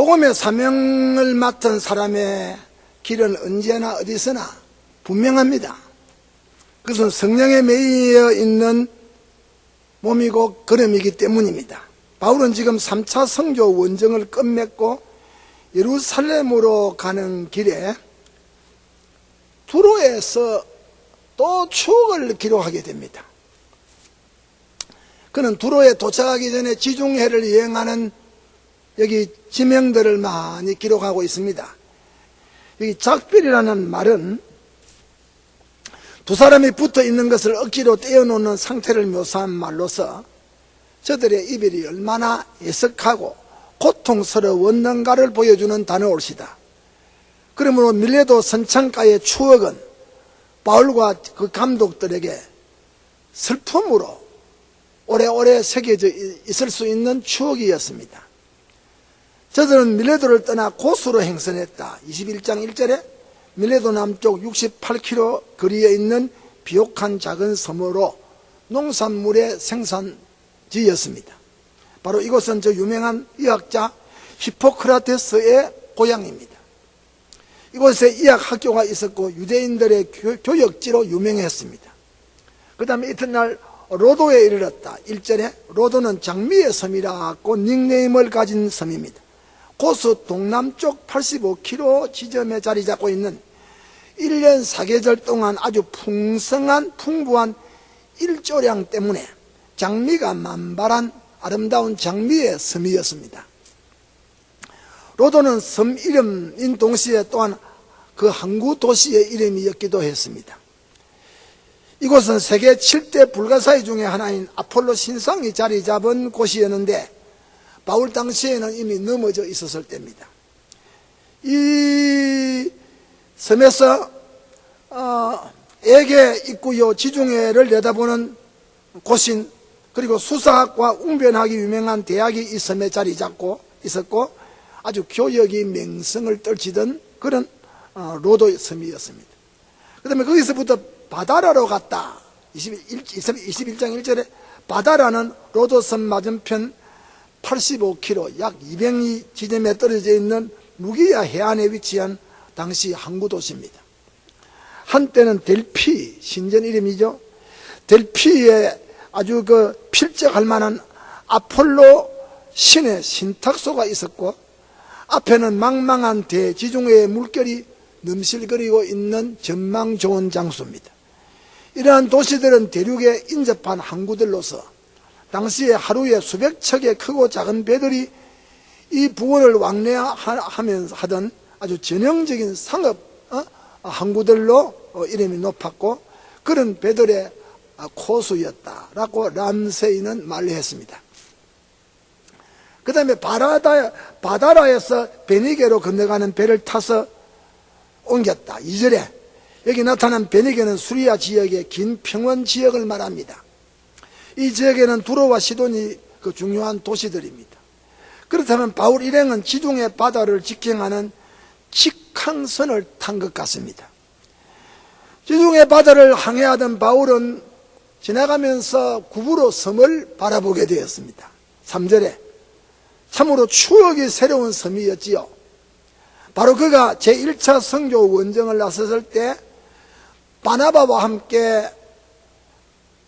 복음의 사명을 맡은 사람의 길은 언제나 어디서나 분명합니다. 그것은 성령에 매여 있는 몸이고 걸음이기 때문입니다. 바울은 지금 3차 성교 원정을 끝맺고 예루살렘으로 가는 길에 두로에서 또 추억을 기록하게 됩니다. 그는 두로에 도착하기 전에 지중해를 여행하는 여기 지명들을 많이 기록하고 있습니다. 여기 작별이라는 말은 두 사람이 붙어 있는 것을 억지로 떼어놓는 상태를 묘사한 말로서 저들의 이별이 얼마나 애석하고 고통스러웠는가를 보여주는 단어올시다. 그러므로 밀레도 선창가의 추억은 바울과 그 감독들에게 슬픔으로 오래오래 새겨져 있을 수 있는 추억이었습니다. 저들은 밀레도를 떠나 고수로 행선했다. 21장 1절에 밀레도 남쪽 68km 거리에 있는 비옥한 작은 섬으로 농산물의 생산지였습니다. 바로 이곳은 저 유명한 의학자 히포크라테스의 고향입니다. 이곳에 의학학교가 있었고 유대인들의 교역지로 유명했습니다. 그 다음에 이튿날 로도에 이르렀다. 1절에 로도는 장미의 섬이라고 닉네임을 가진 섬입니다. 고수 동남쪽 85km 지점에 자리 잡고 있는 1년 4계절 동안 아주 풍부한 일조량 때문에 장미가 만발한 아름다운 장미의 섬이었습니다. 로도는 섬 이름인 동시에 또한 그 항구 도시의 이름이었기도 했습니다. 이곳은 세계 7대 불가사의 중에 하나인 아폴로 신상이 자리 잡은 곳이었는데 바울 당시에는 이미 넘어져 있었을 때입니다. 이 섬에서 에게 있고요 지중해를 내다보는 곳인 그리고 수사학과 웅변학이 유명한 대학이 이 섬에 자리 잡고 있었고 아주 교역이 맹성을 떨치던 그런 로도 섬이었습니다. 그 다음에 거기서부터 바다라로 갔다. 21장 1절에 바다라는 로도섬 맞은편 85km 약 200리 지점에 떨어져 있는 루기아 해안에 위치한 당시 항구 도시입니다. 한때는 델피, 신전 이름이죠. 델피에 아주 필적할 만한 아폴로 신의 신탁소가 있었고 앞에는 망망한 대지중해의 물결이 넘실거리고 있는 전망 좋은 장소입니다. 이러한 도시들은 대륙에 인접한 항구들로서 당시에 하루에 수백 척의 크고 작은 배들이 이 부근을 왕래하면서 하던 아주 전형적인 상업 항구들로 이름이 높았고 그런 배들의 코수였다라고 람세이는 말했습니다. 그 다음에 바다라에서 베니게로 건너가는 배를 타서 옮겼다. 2절에 여기 나타난 베니게는 수리아 지역의 긴 평원 지역을 말합니다. 이 지역에는 두로와 시돈이 그 중요한 도시들입니다. 그렇다면 바울 일행은 지중해 바다를 직행하는 직항선을 탄 것 같습니다. 지중해 바다를 항해하던 바울은 지나가면서 구부로 섬을 바라보게 되었습니다. 3절에 참으로 추억이 새로운 섬이었지요. 바로 그가 제1차 성교 원정을 나섰을 때 바나바와 함께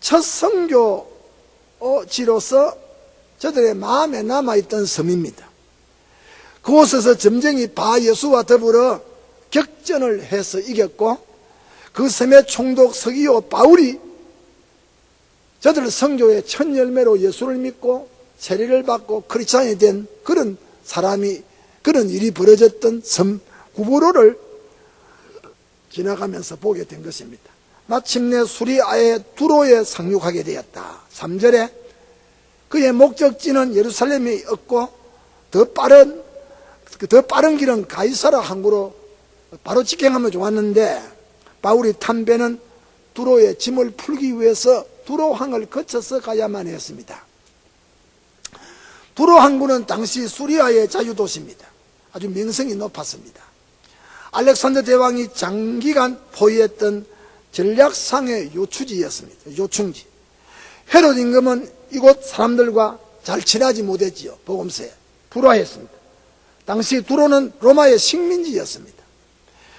첫 성교지로서 저들의 마음에 남아있던 섬입니다. 그곳에서 점쟁이 바예수와 더불어 격전을 해서 이겼고 그 섬의 총독 서기오 바울이 저들 성교의 첫 열매로 예수를 믿고 세례를 받고 크리스찬이 된 그런 일이 벌어졌던 섬 구부로를 지나가면서 보게 된 것입니다. 마침내 수리아의 두로에 상륙하게 되었다. 3절에 그의 목적지는 예루살렘이었고 더 빠른 길은 가이사라 항구로 바로 직행하면 좋았는데 바울이 탄 배는 두로에 짐을 풀기 위해서 두로항을 거쳐서 가야만 했습니다. 두로 항구는 당시 수리아의 자유도시입니다. 아주 명성이 높았습니다. 알렉산더 대왕이 장기간 포위했던 전략상의 요충지였습니다. 요충지. 헤롯 임금은 이곳 사람들과 잘 친하지 못했지요. 복음서에 불화했습니다. 당시 두로는 로마의 식민지였습니다.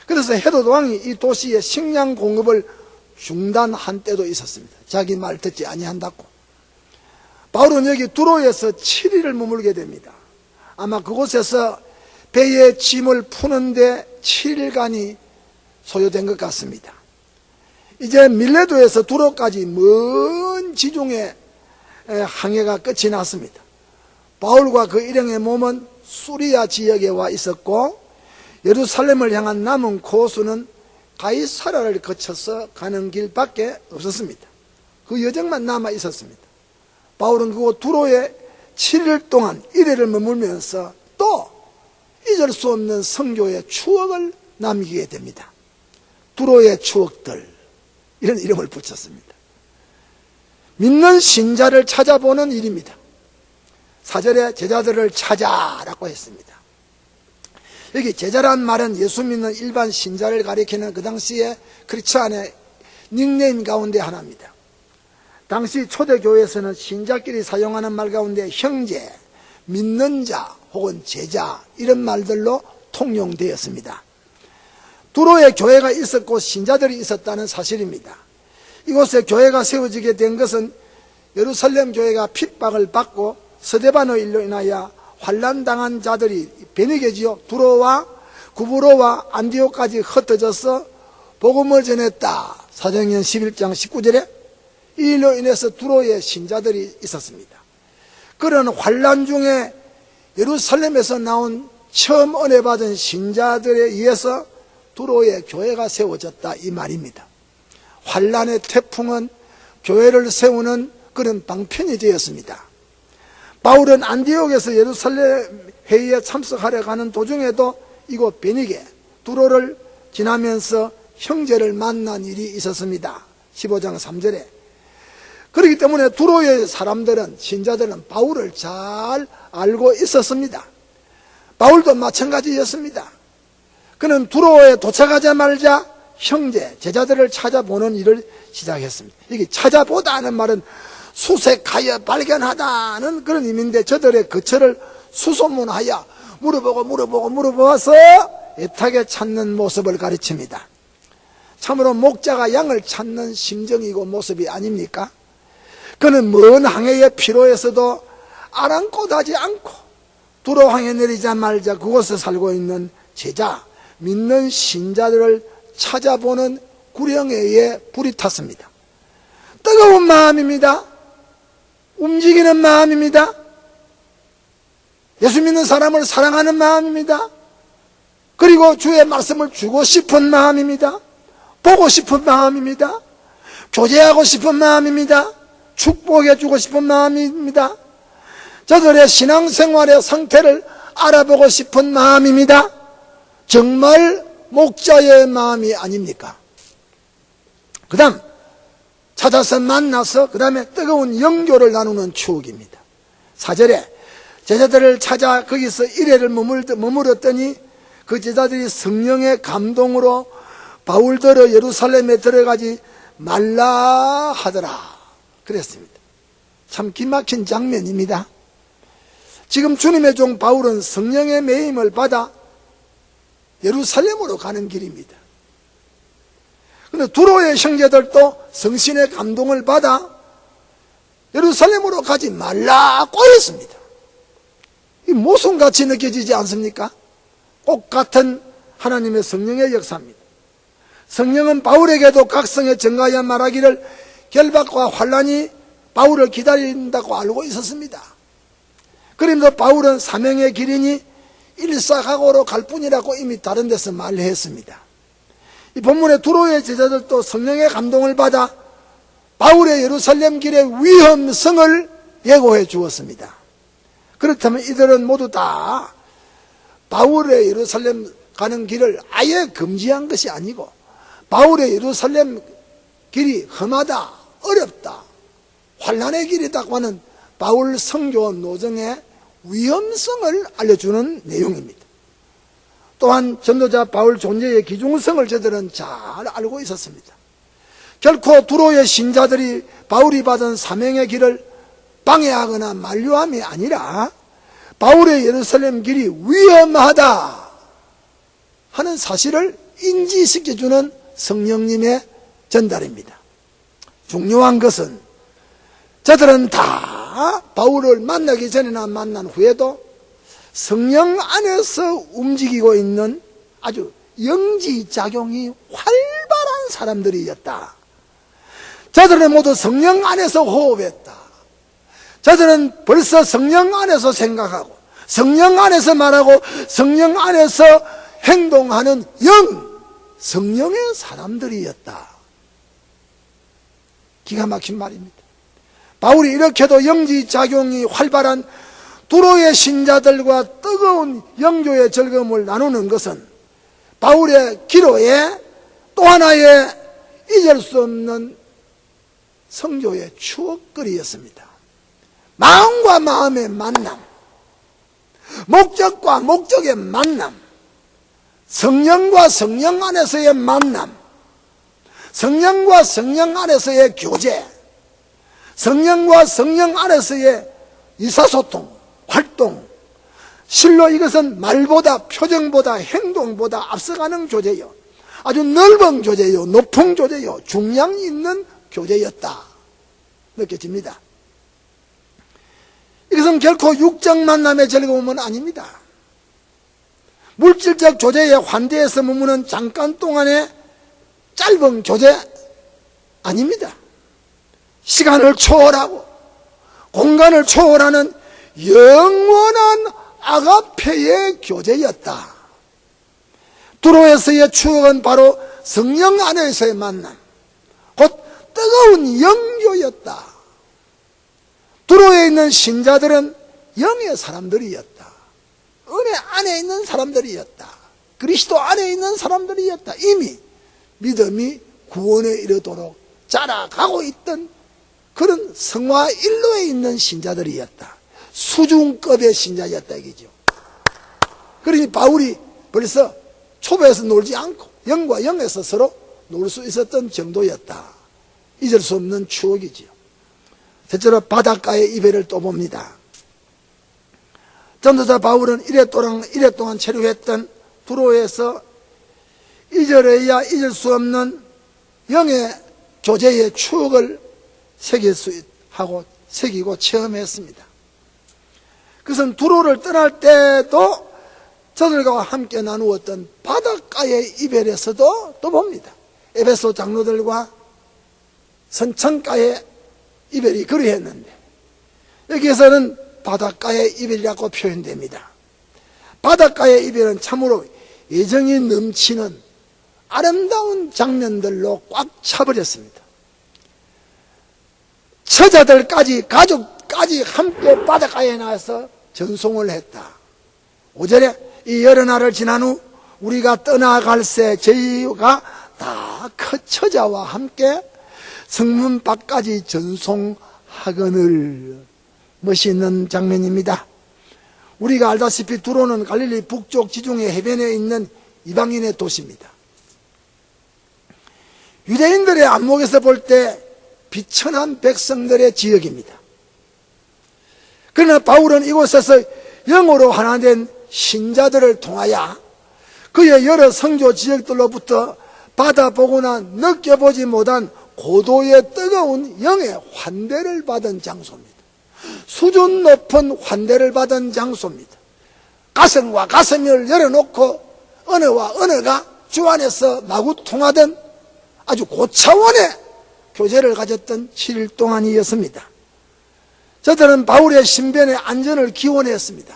그래서 헤롯 왕이 이 도시의 식량 공급을 중단한 때도 있었습니다. 자기 말 듣지 아니한다고. 바울은 여기 두로에서 7일을 머물게 됩니다. 아마 그곳에서 배의 짐을 푸는데 7일간이 소요된 것 같습니다. 이제 밀레도에서 두로까지 먼 지중해 항해가 끝이 났습니다. 바울과 그 일행의 몸은 수리아 지역에 와 있었고, 예루살렘을 향한 남은 코스는 가이사라를 거쳐서 가는 길밖에 없었습니다. 그 여정만 남아 있었습니다. 바울은 그곳 두로에 7일 동안 일해를 머물면서 또 잊을 수 없는 선교의 추억을 남기게 됩니다. 두로의 추억들, 이런 이름을 붙였습니다. 믿는 신자를 찾아보는 일입니다. 4절에 제자들을 찾아라고 했습니다. 여기 제자란 말은 예수 믿는 일반 신자를 가리키는 그 당시에 크리스찬의 닉네임 가운데 하나입니다. 당시 초대교회에서는 신자끼리 사용하는 말 가운데 형제, 믿는 자 혹은 제자, 이런 말들로 통용되었습니다. 두로에 교회가 있었고 신자들이 있었다는 사실입니다. 이곳에 교회가 세워지게 된 것은 예루살렘 교회가 핍박을 받고 스데반으로 인하여 환난당한 자들이 베니게지요, 두로와 구브로와 안디오까지 흩어져서 복음을 전했다. 사도행전 11장 19절에 이 일로 인해서 두로에 신자들이 있었습니다. 그런 환난 중에 예루살렘에서 나온 처음 은혜 받은 신자들에 의해서 두로에 교회가 세워졌다, 이 말입니다. 환난의 태풍은 교회를 세우는 그런 방편이 되었습니다. 바울은 안디옥에서 예루살렘 회의에 참석하려 가는 도중에도 이곳 베니게 두로를 지나면서 형제를 만난 일이 있었습니다. 15장 3절에. 그렇기 때문에 두로의 사람들은, 신자들은 바울을 잘 알고 있었습니다. 바울도 마찬가지였습니다. 그는 두로에 도착하자마자 형제, 제자들을 찾아보는 일을 시작했습니다. 여기 찾아보다 하는 말은 수색하여 발견하다는 그런 의미인데, 저들의 거처를 수소문하여 물어보아서 애타게 찾는 모습을 가르칩니다. 참으로 목자가 양을 찾는 심정이고 모습이 아닙니까? 그는 먼 항해의 피로에서도 아랑곳하지 않고 두로 항해 내리자마자 그곳에 살고 있는 제자, 믿는 신자들을 찾아보는 구령회에 불이 탔습니다. 뜨거운 마음입니다. 움직이는 마음입니다. 예수 믿는 사람을 사랑하는 마음입니다. 그리고 주의 말씀을 주고 싶은 마음입니다. 보고 싶은 마음입니다. 교제하고 싶은 마음입니다. 축복해 주고 싶은 마음입니다. 저들의 신앙생활의 상태를 알아보고 싶은 마음입니다. 정말 목자의 마음이 아닙니까? 그 다음 찾아서 만나서 그 다음에 뜨거운 영교를 나누는 추억입니다. 4절에 제자들을 찾아 거기서 일회를 머물었더니 그 제자들이 성령의 감동으로 바울더러 예루살렘에 들어가지 말라 하더라 그랬습니다. 참 기막힌 장면입니다. 지금 주님의 종 바울은 성령의 매임을 받아 예루살렘으로 가는 길입니다. 그런데 두로의 형제들도 성신의 감동을 받아 예루살렘으로 가지 말라고 했습니다. 이 모순같이 느껴지지 않습니까? 꼭 같은 하나님의 성령의 역사입니다. 성령은 바울에게도 각성에 증가하여 말하기를 결박과 환난이 바울을 기다린다고 알고 있었습니다. 그런데 바울은 사명의 길이니 일사각오로 갈 뿐이라고 이미 다른 데서 말했습니다. 이 본문의 두로의 제자들도 성령의 감동을 받아 바울의 예루살렘 길의 위험성을 예고해 주었습니다. 그렇다면 이들은 모두 다 바울의 예루살렘 가는 길을 아예 금지한 것이 아니고 바울의 예루살렘 길이 험하다, 어렵다, 환난의 길이다고 하는 바울 선교 노정의 위험성을 알려주는 내용입니다. 또한 전도자 바울 존재의 기중성을 저들은 잘 알고 있었습니다. 결코 두로의 신자들이 바울이 받은 사명의 길을 방해하거나 만류함이 아니라 바울의 예루살렘 길이 위험하다 하는 사실을 인지시켜주는 성령님의 전달입니다. 중요한 것은 저들은 다 바울을 만나기 전이나 만난 후에도 성령 안에서 움직이고 있는 아주 영지작용이 활발한 사람들이었다. 저들은 모두 성령 안에서 호흡했다. 저들은 벌써 성령 안에서 생각하고 성령 안에서 말하고 성령 안에서 행동하는 성령의 사람들이었다. 기가 막힌 말입니다. 바울이 이렇게도 영지작용이 활발한 두로의 신자들과 뜨거운 영조의 즐거움을 나누는 것은 바울의 기로에 또 하나의 잊을 수 없는 성교의 추억거리였습니다. 마음과 마음의 만남, 목적과 목적의 만남, 성령과 성령 안에서의 만남, 성령과 성령 안에서의 교제, 성령과 성령 안에서의 의사소통, 활동, 실로 이것은 말보다 표정보다 행동보다 앞서가는 교제요, 아주 넓은 교제요, 높은 교제요, 중량이 있는 교제였다 느껴집니다. 이것은 결코 육적 만남의 즐거움은 아닙니다. 물질적 교제에 환대해서 머무는 잠깐 동안의 짧은 교제 아닙니다. 시간을 초월하고 공간을 초월하는 영원한 아가페의 교제였다. 두로에서의 추억은 바로 성령 안에서의 만남, 곧 뜨거운 영교였다. 두로에 있는 신자들은 영의 사람들이었다. 은혜 안에 있는 사람들이었다. 그리스도 안에 있는 사람들이었다. 이미 믿음이 구원에 이르도록 자라가고 있던 그런 성화 일로에 있는 신자들이었다. 수준급의 신자였다 이거죠. 그러니 바울이 벌써 초보에서 놀지 않고 영과 영에서 서로 놀 수 있었던 정도였다. 잊을 수 없는 추억이지요. 셋째로 바닷가의 이별을 또 봅니다. 전도자 바울은 이랫동안 체류했던 두로에서 잊어야 잊을 수 없는 영의 교제의 추억을 새기고 체험했습니다. 그것은 두로를 떠날 때도 저들과 함께 나누었던 바닷가의 이별에서도 또 봅니다. 에베소 장로들과 선창가의 이별이 그리했는데 여기에서는 바닷가의 이별이라고 표현됩니다. 바닷가의 이별은 참으로 애정이 넘치는 아름다운 장면들로 꽉 차버렸습니다. 처자들까지 가족까지 함께 바닷가에 나와서 전송을 했다. 5절에 이 여러 날을 지난 후 우리가 떠나갈새 저희가 다 그 처자와 함께 성문 밖까지 전송하거늘. 멋있는 장면입니다. 우리가 알다시피 두로는 갈릴리 북쪽 지중해 해변에 있는 이방인의 도시입니다. 유대인들의 안목에서 볼 때 비천한 백성들의 지역입니다. 그러나 바울은 이곳에서 영으로 하나 된 신자들을 통하여 그의 여러 성교 지역들로부터 받아보거나 느껴보지 못한 고도의 뜨거운 영의 환대를 받은 장소입니다. 수준 높은 환대를 받은 장소입니다. 가슴과 가슴을 열어놓고 언어와 언어가 주 안에서 마구 통하던 아주 고차원의 교제를 가졌던 7일 동안이었습니다. 저들은 바울의 신변의 안전을 기원했습니다.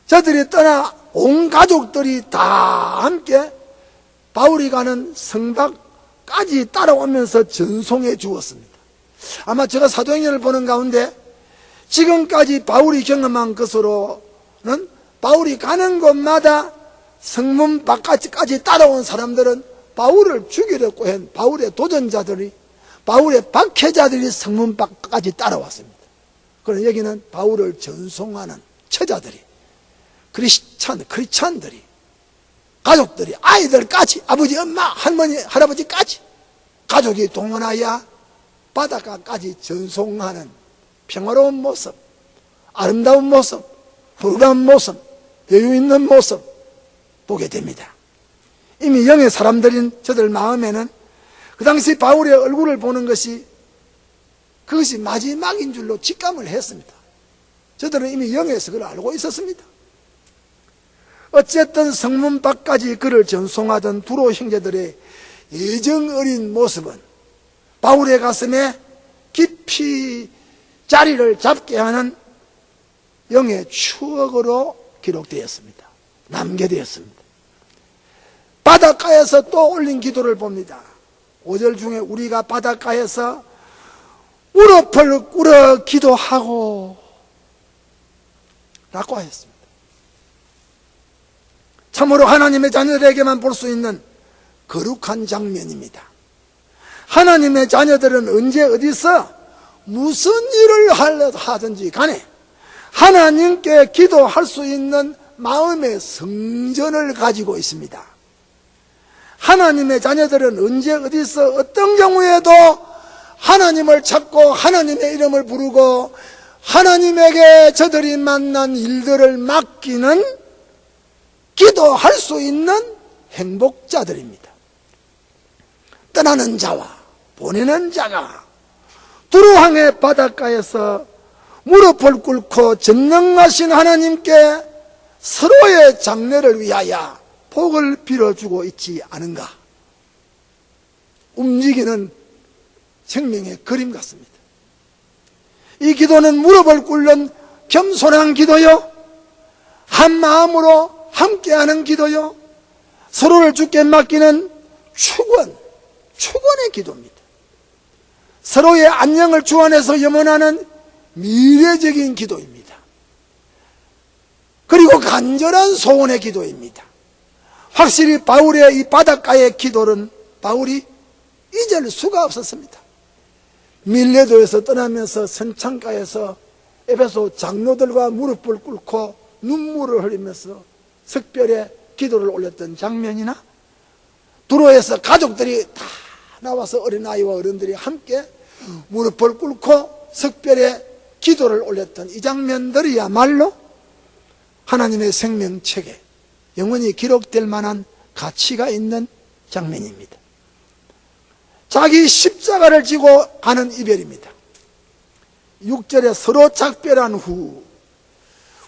저들이 떠나 온 가족들이 다 함께 바울이 가는 성박까지 따라오면서 전송해 주었습니다. 아마 제가 사도행전을 보는 가운데 지금까지 바울이 경험한 것으로는 바울이 가는 곳마다 성문 밖까지 따라온 사람들은 바울을 죽이려고 한 바울의 도전자들이, 바울의 박해자들이 성문 밖까지 따라왔습니다. 그러나 여기는 바울을 전송하는 처자들이, 크리스찬들이, 가족들이, 아이들까지, 아버지, 엄마, 할머니, 할아버지까지 가족이 동원하여 바닷가까지 전송하는 평화로운 모습, 아름다운 모습, 푸르한 모습, 여유 있는 모습 보게 됩니다. 이미 영의 사람들인 저들 마음에는 그 당시 바울의 얼굴을 보는 것이 그것이 마지막인 줄로 직감을 했습니다. 저들은 이미 영에서 그걸 알고 있었습니다. 어쨌든 성문 밖까지 그를 전송하던 두로 형제들의 예정 어린 모습은 바울의 가슴에 깊이 자리를 잡게 하는 영의 추억으로 기록되었습니다. 남겨되었습니다. 바닷가에서 또 올린 기도를 봅니다. 5절 중에 우리가 바닷가에서 무릎을 꿇어 기도하고 라고 했습니다. 참으로 하나님의 자녀들에게만 볼 수 있는 거룩한 장면입니다. 하나님의 자녀들은 언제 어디서 무슨 일을 하든지 간에 하나님께 기도할 수 있는 마음의 성전을 가지고 있습니다. 하나님의 자녀들은 언제 어디서 어떤 경우에도 하나님을 찾고 하나님의 이름을 부르고 하나님에게 저들이 만난 일들을 맡기는 기도할 수 있는 행복자들입니다. 떠나는 자와 보내는 자가 두루항의 바닷가에서 무릎을 꿇고 전능하신 하나님께 서로의 장래를 위하여 복을 빌어주고 있지 않은가? 움직이는 생명의 그림 같습니다. 이 기도는 무릎을 꿇는 겸손한 기도요, 한 마음으로 함께하는 기도요, 서로를 주께 맡기는 축원의 기도입니다. 서로의 안녕을 주 안에서 염원하는 미래적인 기도입니다. 그리고 간절한 소원의 기도입니다. 확실히 바울의 이 바닷가의 기도는 바울이 잊을 수가 없었습니다. 밀레도에서 떠나면서 선창가에서 에베소 장로들과 무릎을 꿇고 눈물을 흘리면서 석별의 기도를 올렸던 장면이나 두로에서 가족들이 다 나와서 어린아이와 어른들이 함께 무릎을 꿇고 석별의 기도를 올렸던 이 장면들이야말로 하나님의 생명책에 영원히 기록될 만한 가치가 있는 장면입니다. 자기 십자가를 지고 가는 이별입니다. 6절에 서로 작별한 후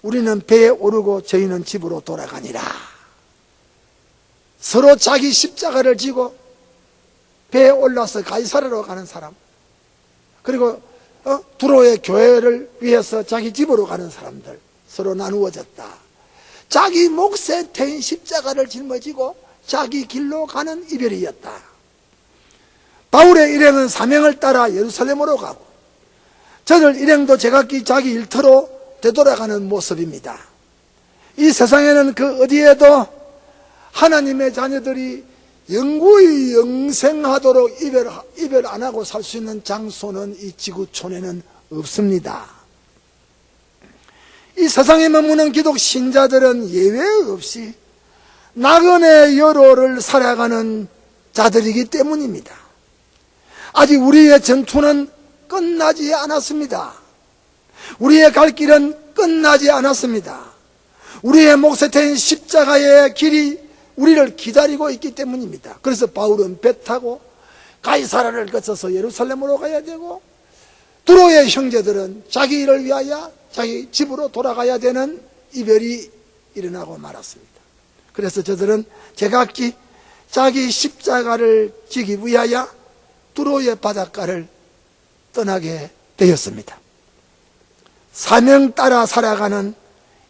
우리는 배에 오르고 저희는 집으로 돌아가니라. 서로 자기 십자가를 지고 배에 올라서 가이사랴로 가는 사람, 그리고 두로의 교회를 위해서 자기 집으로 가는 사람들, 서로 나누어졌다. 자기 몫에 태인 십자가를 짊어지고 자기 길로 가는 이별이었다. 바울의 일행은 사명을 따라 예루살렘으로 가고 저들 일행도 제각기 자기 일터로 되돌아가는 모습입니다. 이 세상에는 그 어디에도 하나님의 자녀들이 영구히 영생하도록 이별 안 하고 살 수 있는 장소는 이 지구촌에는 없습니다. 이 세상에 머무는 기독 신자들은 예외 없이 나그네 여로를 살아가는 자들이기 때문입니다. 아직 우리의 전투는 끝나지 않았습니다. 우리의 갈 길은 끝나지 않았습니다. 우리의 몫에 태인 십자가의 길이 우리를 기다리고 있기 때문입니다. 그래서 바울은 배 타고 가이사랴를 거쳐서 예루살렘으로 가야 되고 두로의 형제들은 자기 일을 위하여 자기 집으로 돌아가야 되는 이별이 일어나고 말았습니다. 그래서 저들은 제각기 자기 십자가를 지기 위하여 두로의 바닷가를 떠나게 되었습니다. 사명 따라 살아가는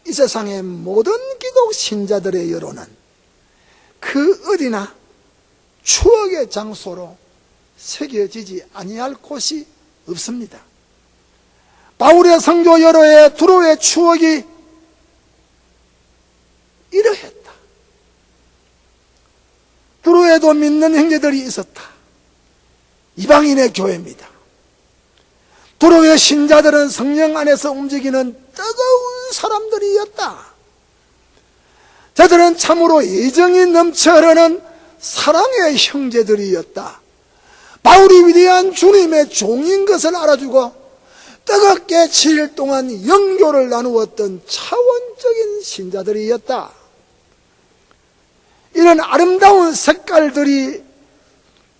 이 세상의 모든 기독 신자들의 여론은 그 어디나 추억의 장소로 새겨지지 아니할 곳이 없습니다. 바울의 선교 여로의 두로의 추억이 이러했다. 두로에도 믿는 형제들이 있었다. 이방인의 교회입니다. 두로의 신자들은 성령 안에서 움직이는 뜨거운 사람들이었다. 저들은 참으로 애정이 넘쳐 흐르는 사랑의 형제들이었다. 바울이 위대한 주님의 종인 것을 알아주고 뜨겁게 7일 동안 영교를 나누었던 차원적인 신자들이었다. 이런 아름다운 색깔들이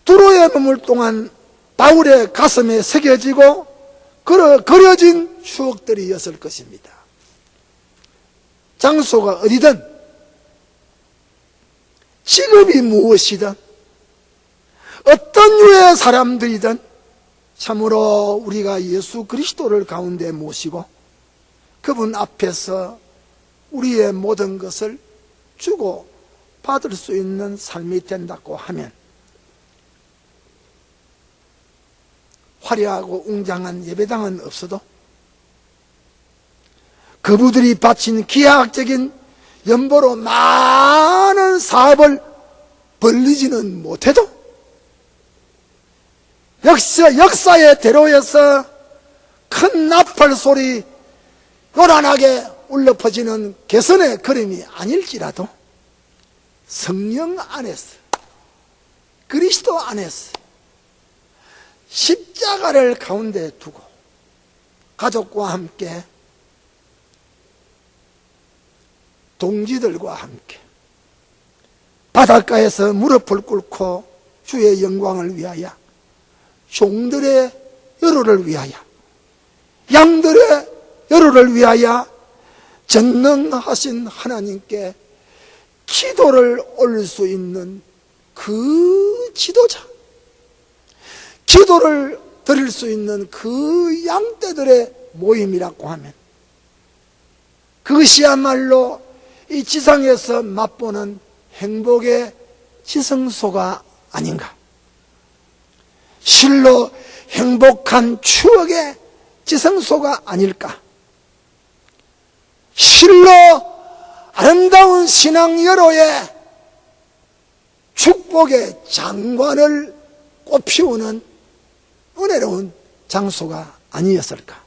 두로에 머물 동안 바울의 가슴에 새겨지고 그려진 추억들이었을 것입니다. 장소가 어디든, 직업이 무엇이든, 어떤 유의 사람들이든 참으로 우리가 예수 그리스도를 가운데 모시고 그분 앞에서 우리의 모든 것을 주고 받을 수 있는 삶이 된다고 하면 화려하고 웅장한 예배당은 없어도 그분들이 바친 기하학적인 연보로 많은 사업을 벌리지는 못해도 역사의 대로에서 큰 나팔 소리 요란하게 울려 퍼지는 개선의 걸음이 아닐지라도 성령 안에서, 그리스도 안에서 십자가를 가운데 두고 가족과 함께, 동지들과 함께 바닷가에서 무릎을 꿇고 주의 영광을 위하여, 종들의 여로를 위하여, 양들의 여로를 위하여 전능하신 하나님께 기도를 올릴 수 있는 그 지도자, 기도를 드릴 수 있는 그 양떼들의 모임이라고 하면 그것이야말로 이 지상에서 맛보는 행복의 지성소가 아닌가. 실로 행복한 추억의 지성소가 아닐까. 실로 아름다운 신앙 여로의 축복의 장관을 꽃피우는 은혜로운 장소가 아니었을까.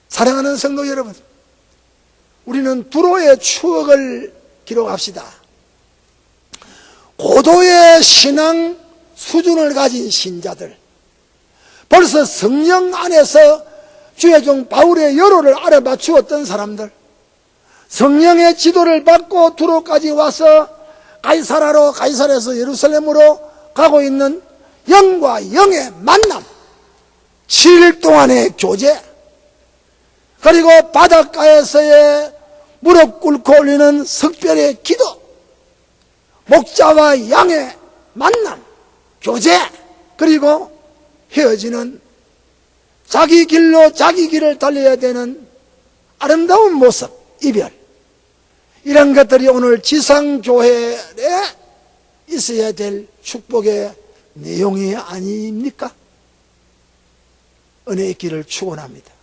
사랑하는 성도 여러분, 우리는 두로의 추억을 기록합시다. 고도의 신앙 수준을 가진 신자들, 벌써 성령 안에서 주의 종 바울의 여로를 알아맞추었던 사람들, 성령의 지도를 받고 두로까지 와서 가이사라로, 가이사라에서 예루살렘으로 가고 있는 영과 영의 만남, 7일 동안의 교제, 그리고 바닷가에서의 무릎 꿇고 올리는 석별의 기도, 목자와 양의 만남, 교제, 그리고 헤어지는 자기 길로 자기 길을 달려야 되는 아름다운 모습, 이별, 이런 것들이 오늘 지상교회에 있어야 될 축복의 내용이 아닙니까? 은혜의 길을 축원합니다.